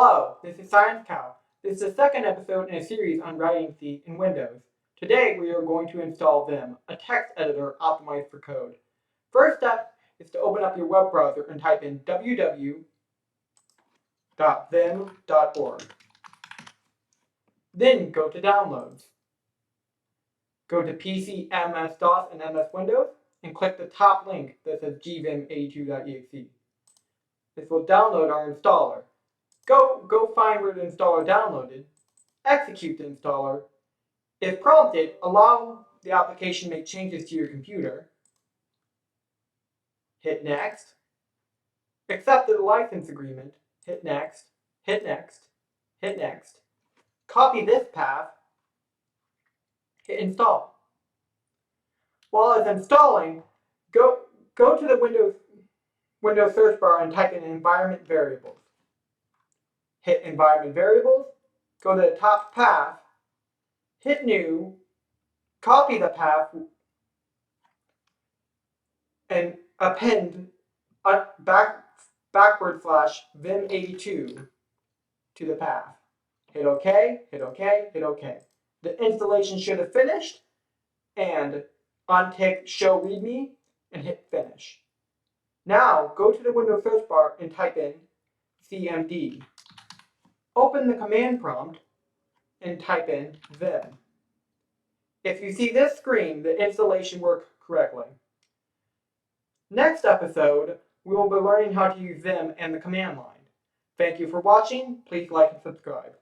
Hello, this is Science Cow. This is the second episode in a series on writing C in Windows. Today we are going to install Vim, a text editor optimized for code. First step is to open up your web browser and type in www.vim.org. Then go to Downloads. Go to PC, MS-DOS, and MS Windows and click the top link that says gvim82.exe. This will download our installer. Go find where the installer downloaded, execute the installer. If prompted, allow the application to make changes to your computer. Hit Next. Accept the license agreement. Hit Next. Hit Next. Hit Next. Copy this path. Hit Install. While it's installing, go to the Windows search bar and type in environment variables. Hit environment variables, go to the top path, hit new, copy the path, and append backward slash vim82 to the path. Hit OK, hit OK, hit OK. The installation should have finished, and untick show readme and hit finish. Now go to the Windows search bar and type in cmd. Open the command prompt and type in vim. If you see this screen, the installation worked correctly. Next episode, we will be learning how to use Vim and the command line. Thank you for watching. Please like and subscribe.